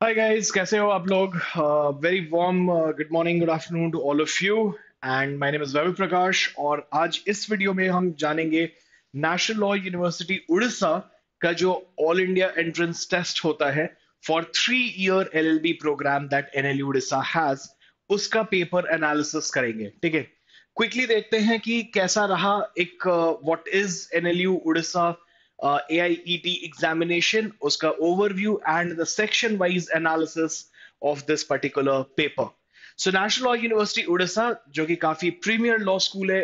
Hi guys, कैसे हो आप लोग? Very warm good morning, good afternoon to all of you. And my name is Vaibhav Prakash और आज इस वीडियो में हम जानेंगे नेशनल लॉ यूनिवर्सिटी उड़ीसा का जो ऑल इंडिया एंट्रेंस टेस्ट होता है for 3 year LLB program that NLU Odisha has, उसका पेपर एनालिसिस करेंगे। ठीक है, क्विकली देखते हैं कि कैसा रहा एक what is NLU Orissa AIET examination, uska overview and the section wise analysis of this particular paper. So National Law University Odisha, जो कि काफी premier law school है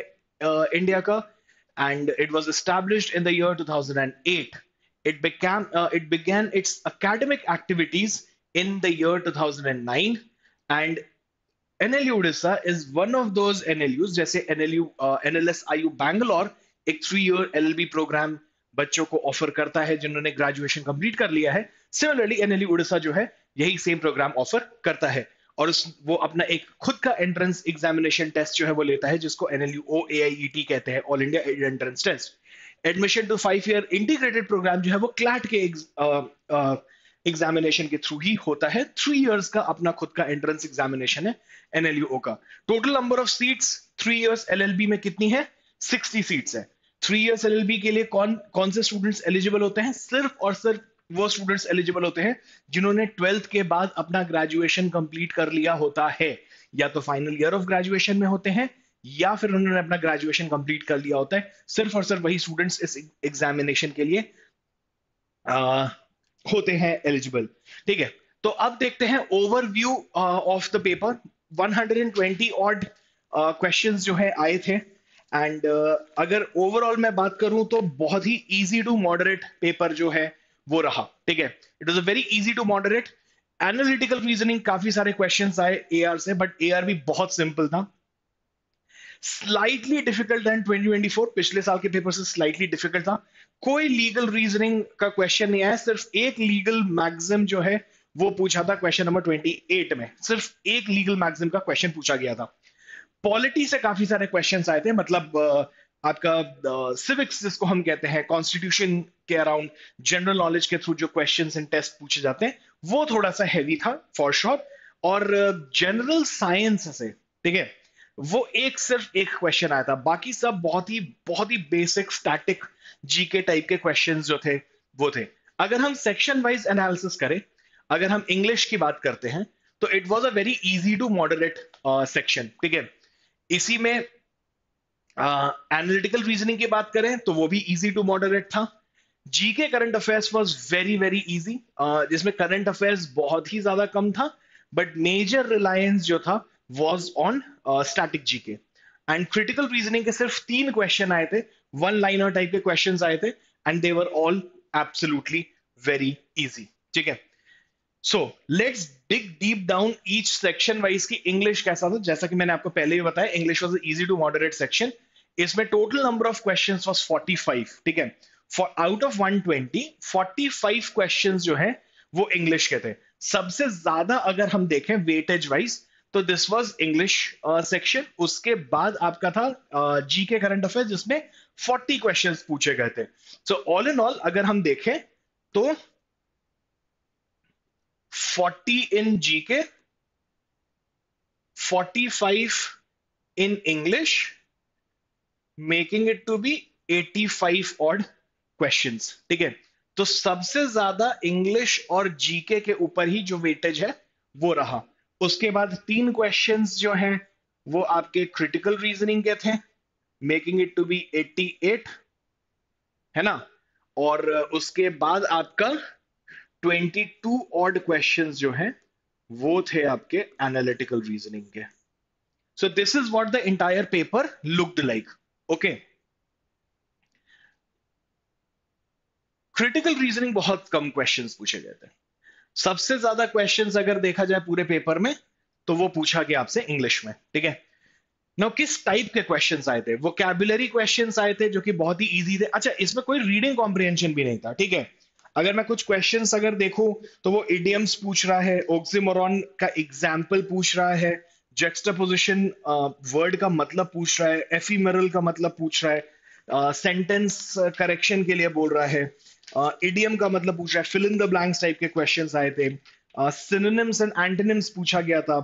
इंडिया का, and it was established in the year 2008. It began its academic activities in the year 2009, and NLU Odisha is one of those NLUs, जैसे NLSIU Bangalore एक 3 year LLB programme बच्चों को offer करता है जिन्होंने graduation complete कर लिया है। सिमिलरली एनएलयू उड़ीसा जो है यही सेम प्रोग्राम ऑफर करता है और वो अपना एक खुद का एंट्रेंस एग्जामिनेशन टेस्ट जो है वो लेता है, जिसको एनएलयू OAIET कहते हैं, all India entrance test. Admission to 5 year integrated program जो है वो क्लैट के एग्जामिनेशन के थ्रू ही होता है। 3 इयर्स का अपना खुद का एंट्रेंस एग्जामिनेशन है एनएलयू का। Total number of seats 3 years LLB में कितनी है? 60 सीट्स है। 3 इयर्स एलएलबी के लिए कौन कौन से स्टूडेंट्स एलिजिबल होते हैं? सिर्फ और सिर्फ वो स्टूडेंट्स एलिजिबल होते हैं जिन्होंने 12th के बाद अपना ग्रेजुएशन कंप्लीट कर लिया होता है, या तो फाइनल ईयर ऑफ ग्रेजुएशन में होते हैं या फिर उन्होंने अपना ग्रेजुएशन कंप्लीट कर लिया होता है। सिर्फ और सिर्फ वही स्टूडेंट्स इस एग्जामिनेशन के लिए होते हैं एलिजिबल। ठीक है, तो अब देखते हैं overview of the paper. 120 odd questions जो है आए थे, एंड अगर ओवरऑल मैं बात करूं तो बहुत ही इजी टू मॉडरेट पेपर जो है वो रहा। ठीक है, it was a very easy to moderate. Analytical reasoning काफी सारे क्वेश्चंस आए एआर से, बट एआर भी बहुत सिंपल था। स्लाइटली डिफिकल्ट देन 2024, पिछले साल के पेपर से स्लाइटली डिफिकल्ट था। कोई लीगल रीजनिंग का क्वेश्चन नहीं आया, सिर्फ एक लीगल मैक्सिम जो है वो पूछा था क्वेश्चन नंबर 28 में। सिर्फ एक लीगल मैक्सिम का क्वेश्चन पूछा गया था। पॉलिटी से काफी सारे क्वेश्चंस आए थे, मतलब आपका सिविक्स जिसको हम कहते हैं, कॉन्स्टिट्यूशन के अराउंड जनरल नॉलेज के थ्रू जो क्वेश्चंस एंड टेस्ट पूछे जाते हैं वो थोड़ा सा हैवी था फॉर श्योर। और जनरल साइंस से, ठीक है, वो सिर्फ एक क्वेश्चन आया था। बाकी सब बहुत ही बेसिक स्टैटिक जीके टाइप के क्वेश्चंस जो थे वो थे। अगर हम सेक्शन वाइज एनालिसिस करें, अगर हम इंग्लिश की बात करते हैं, तो it was a very easy to moderate section. ठीक है, इसी में एनालिटिकल रीजनिंग की बात करें तो वो भी इजी टू मॉडरेट था। GK current affairs was very very easy, जिसमें करंट अफेयर्स बहुत ही ज्यादा कम था, बट मेजर रिलायंस जो था was on static GK. And critical reasoning के सिर्फ 3 क्वेश्चन आए थे, वन लाइनर टाइप के क्वेश्चंस आए थे, and they were all absolutely very easy. ठीक है, so let's dig deep down each section wise की इंग्लिश कैसा था। जैसा कि मैंने आपको पहले ही बताया, English was easy to moderate section. इसमें total number of questions was 45। ठीक है, फॉर आउट ऑफ 120, 45 क्वेश्चंस जो है वो इंग्लिश के थे। सबसे ज्यादा अगर हम देखें वेटेज वाइज तो दिस वाज इंग्लिश सेक्शन। उसके बाद आपका था जीके करंट अफेयर, जिसमें 40 क्वेश्चंस पूछे गए थे। सो ऑल इन ऑल अगर हम देखें तो 40 in GK, 45 in English, making it to be 85 odd questions। ठीक है, तो सबसे ज्यादा इंग्लिश और जीके के ऊपर ही जो वेटेज है वो रहा। उसके बाद 3 क्वेश्चंस जो हैं वो आपके क्रिटिकल रीजनिंग के थे, मेकिंग इट टू बी 88, है ना। और उसके बाद आपका 22 ऑड क्वेश्चंस जो हैं वो थे आपके एनालिटिकल रीजनिंग के। So this is what the entire paper looked like. Okay, critical reasoning बहुत कम क्वेश्चंस पूछे गए थे। सबसे ज्यादा क्वेश्चंस अगर देखा जाए पूरे पेपर में तो वो पूछा गया आपसे इंग्लिश में। ठीक है, नाउ किस टाइप के क्वेश्चंस आए थे? वोकैबुलरी क्वेश्चंस आए थे जो कि बहुत ही इजी थे। अच्छा, इसमें कोई रीडिंग कॉम्प्रिहेंशन भी नहीं था। ठीक है, अगर मैं कुछ क्वेश्चंस अगर देखूं तो वो इडियम्स पूछ रहा है, ऑक्सीमोरॉन का एग्जाम्पल पूछ रहा है, जेक्स्टापोजिशन वर्ड का मतलब पूछ रहा है, एफिमेरल का मतलब पूछ रहा है, सेंटेंस करेक्शन के लिए बोल रहा है, इडियम का मतलब पूछ रहा है, fill in the blanks type के क्वेश्चंस आए थे। सिनोनिम्स एंड एंटोनिम्स पूछा गया था,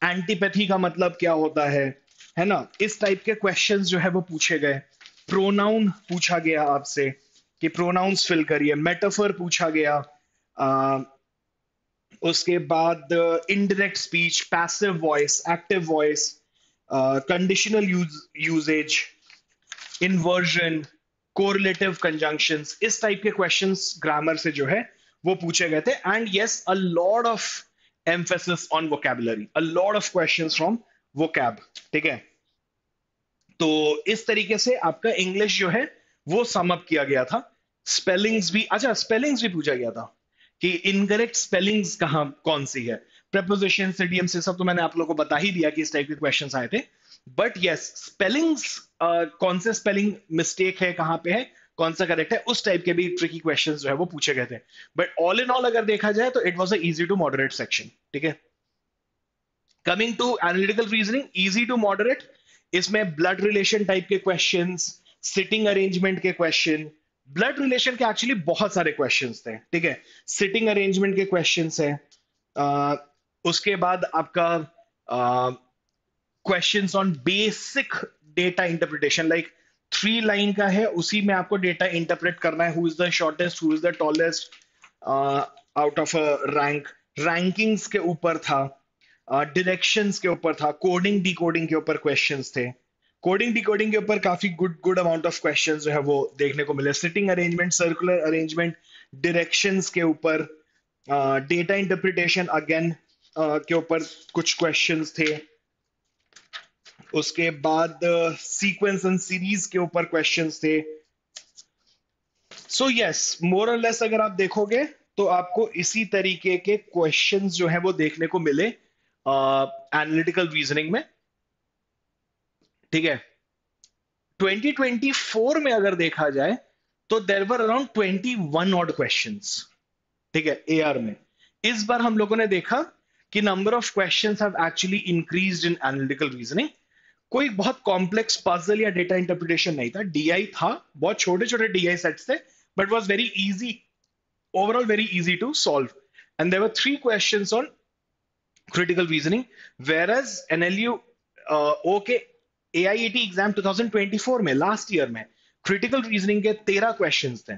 एंटीपैथी का मतलब क्या होता है ना, इस टाइप के क्वेश्चंस जो है वो पूछे गए। प्रोनाउन पूछा गया आपसे कि प्रोनाउंस फिल करिए, मेटाफर पूछा गया, अ, उसके बाद indirect speech, passive voice, active voice, conditional usages, inversion, correlative conjunctions, इस टाइप के क्वेश्चंस ग्रामर से जो है वो पूछे गए थे। And yes, a lot of emphasis on vocabulary, a lot of questions from vocab. ठीक है, तो इस तरीके से आपका इंग्लिश जो है वो सम अप किया गया था। स्पेलिंग्स भी, अच्छा स्पेलिंग्स भी पूछा गया था कि इनकरेक्ट स्पेलिंग्स कहाँ कौन सी है, प्रपोजिशन, इडियम से सब तो मैंने आप लोगों को बता ही दिया कि इस टाइप के क्वेश्चंस आए थे। बट यस, स्पेलिंग्स, कौन से स्पेलिंग मिस्टेक है, कहाँ पे है, कौन सा करेक्ट है, उस टाइप के भी ट्रिकी क्वेश्चंस जो है वो पूछे गए थे। बट ऑल इन ऑल अगर देखा जाए तो it was a easy to moderate section. ठीक है, coming to analytical reasoning, easy to moderate, इसमें ब्लड रिलेशन टाइप के क्वेश्चंस, सिटिंग अरेंजमेंट के क्वेश्चन, ब्लड रिलेशन के एक्चुअली बहुत सारे क्वेश्चंस थे। ठीक है, सिटिंग अरेंजमेंट के क्वेश्चंस है, उसके बाद आपका questions on basic data interpretation, like 3 line का है, उसी में आपको डेटा इंटरप्रेट करना है, who is the shortest, who is the tallest out of a rank, rankings के ऊपर था, डायरेक्शंस के ऊपर था, कोडिंग डिकोडिंग के ऊपर क्वेश्चंस थे। कोडिंग डिकोडिंग के ऊपर काफी good good amount of questions जो है वो देखने को मिले। Sitting arrangement, circular arrangement, directions के ऊपर, डेटा इंटरप्रिटेशन अगेन के ऊपर कुछ क्वेश्चंस थे। उसके बाद सीक्वेंस एंड सीरीज के ऊपर क्वेश्चंस थे। सो यस, मोर और लेस अगर आप देखोगे तो आपको इसी तरीके के क्वेश्चंस जो है वो देखने को मिले एनालिटिकल रीजनिंग में। ठीक है, 2024 में अगर देखा जाए तो देर वर अराउंड 21 ऑड क्वेश्चंस। ठीक है, एआर में इस बार हम लोगों ने देखा कि number of questions have actually increased in analytical reasoning. कोई बहुत कॉम्प्लेक्स पजल या डेटा इंटरप्रिटेशन नहीं था, डीआई था, बहुत छोटे छोटे डीआई सेट्स थे, but was very easy, overall very easy to solve. And there were 3 questions on critical reasoning, whereas NLU okay AIET exam 2024 में, लास्ट ईयर में, क्रिटिकल रीजनिंग के 13 क्वेश्चंस थे।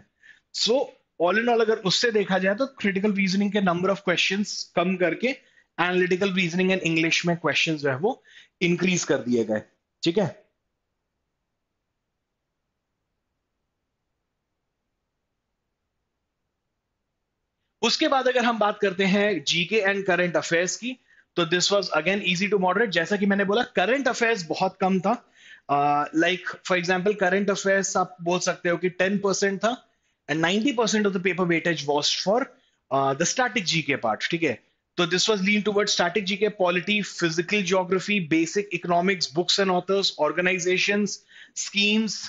सो ऑल इन ऑल अगर उससे देखा जाए तो क्रिटिकल रीजनिंग के नंबर ऑफ क्वेश्चंस कम करके एनालिटिकल रीजनिंग एंड इंग्लिश में क्वेश्चंस जो है वो इंक्रीज कर दिए गए। ठीक है, उसके बाद अगर हम बात करते हैं जीके एंड करंट अफेयर्स की, तो this was again easy to moderate. जैसा कि मैंने बोला, करंट अफेयर्स बहुत कम था। Like for example current affairs आप बोल सकते हो कि 10% था, and 90% of the paper weightage was for the static GK part. ठीक है, तो this was lean toward static GK, polity, physical geography, basic economics, books and authors, organisations, schemes,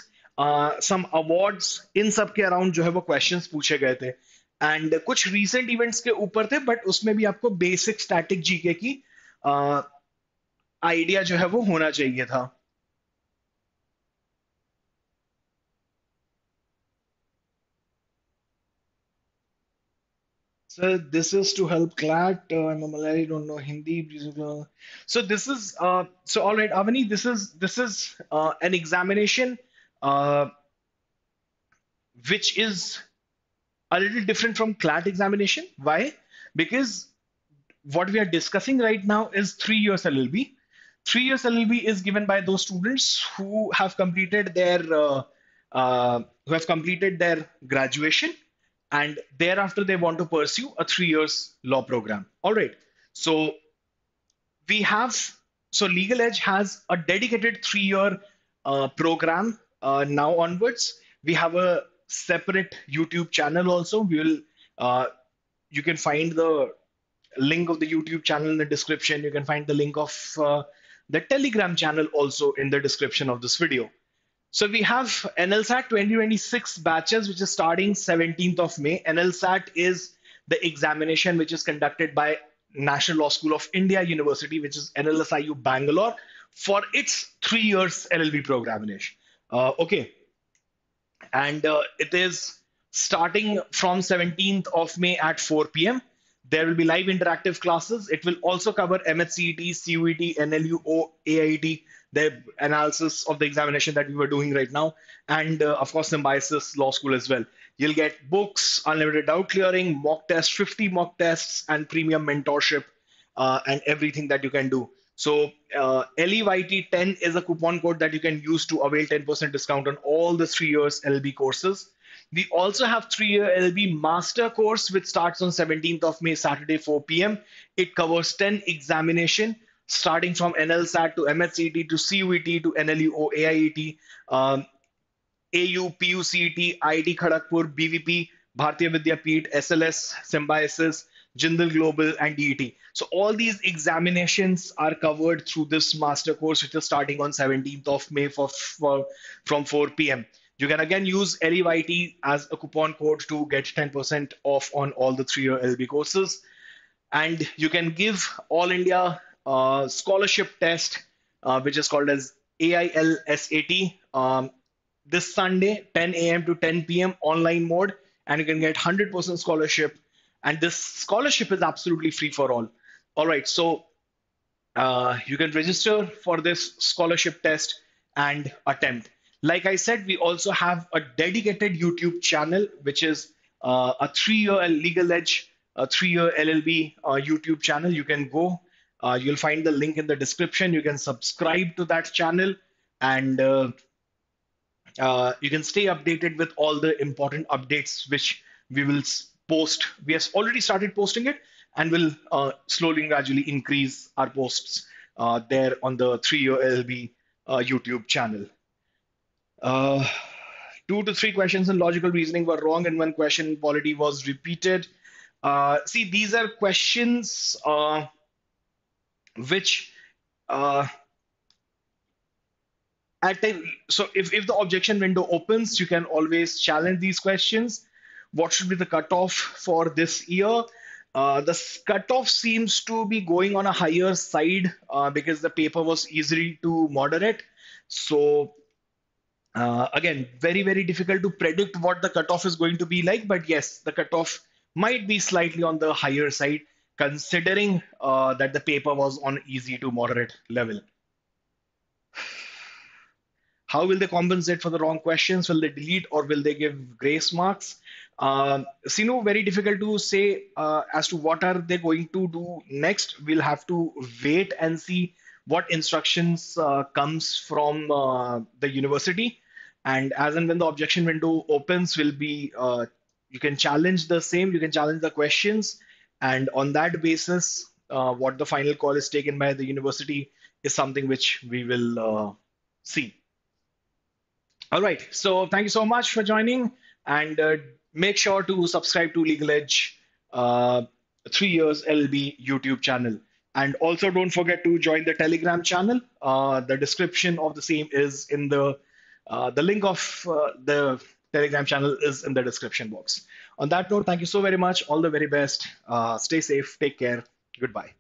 some awards, इन सब के अराउंड जो है वो क्वेश्चंस पूछे गए थे। एंड कुछ रीसेंट इवेंट्स के ऊपर थे, बट उसमें भी आपको बेसिक स्टैटिक जीके की आइडिया जो है वो होना चाहिए था। So this is to help CLAT. I'm a Malayali, don't know Hindi. So this is so all right, Avani. This is an examination uh, which is a little different from CLAT examination. Why? Because what we are discussing right now is 3 years LLB. 3 years LLB is given by those students who have completed their graduation, and thereafter they want to pursue a 3 years law program. All right. So we have so Legal Edge has a dedicated 3 year program now onwards. We have a separate YouTube channel also. We will you can find the link of the YouTube channel in the description. You can find the link of the Telegram channel also in the description of this video. So we have NLSAT 2026 batches, which is starting 17th of May. NLSAT is the examination which is conducted by National Law School of India University, which is NLSIU Bangalore, for its 3 years LLB program. Okay, and it is starting from 17th of May at 4 p.m. There will be live interactive classes. It will also cover MHCET, CUET, NLU, AIT, the analysis of the examination that we were doing right now, and of course, Symbiosis Law School as well. You'll get books, unlimited doubt clearing, mock tests, 50 mock tests, and premium mentorship, and everything that you can do. So LEYT10 is a coupon code that you can use to avail 10% discount on all the 3 years LB courses. We also have 3-year LB master course, which starts on 17th of May, Saturday, 4 p.m. It covers 10 examination, starting from NLSAT to MHCET to CUET to NLU, AIET, AU, PUCET, IIT Kharagpur, BVP, Bharatiya Vidyapeeth, SLS, Symbiosis, Jindal Global, and DET. So all these examinations are covered through this master course, which is starting on 17th of May from 4 p.m. You can again use LEYT as a coupon code to get 10% off on all the 3-year LB courses. And you can give All India scholarship test, which is called as AILSAT, this Sunday, 10 a.m. to 10 p.m. online mode, and you can get 100% scholarship. And this scholarship is absolutely free for all. All right, so you can register for this scholarship test and attempt. Like I said, we also have a dedicated YouTube channel, which is a 3-year Legal Edge, a 3-year LLB YouTube channel. You can go, you'll find the link in the description. You can subscribe to that channel, and you can stay updated with all the important updates which we will post. We have already started posting it, and will slowly and gradually increase our posts there on the 3-year LLB YouTube channel. 2 to 3 questions in logical reasoning were wrong, and 1 question in polity was repeated. See, these are questions which so if the objection window opens, you can always challenge these questions. What should be the cutoff for this year? The cutoff seems to be going on a higher side because the paper was easy to moderate. So again, very, very difficult to predict what the cutoff is going to be like. But yes, the cutoff might be slightly on the higher side, considering that the paper was on easy to moderate level. How will they compensate for the wrong questions? Will they delete or will they give grace marks? Sinu, very difficult to say as to what are they going to do next. We'll have to wait and see what instructions comes from the university. And as and when the objection window opens, will be you can challenge the same, you can challenge the questions, and on that basis, what the final call is taken by the university is something which we will see. All right. So thank you so much for joining, and make sure to subscribe to Legal Edge 3 years LB YouTube channel. And also don't forget to join the Telegram channel. The description of the same is in the link of the Telegram channel is in the description box. On that note, thank you so very much. All the very best. Stay safe. Take care. Goodbye.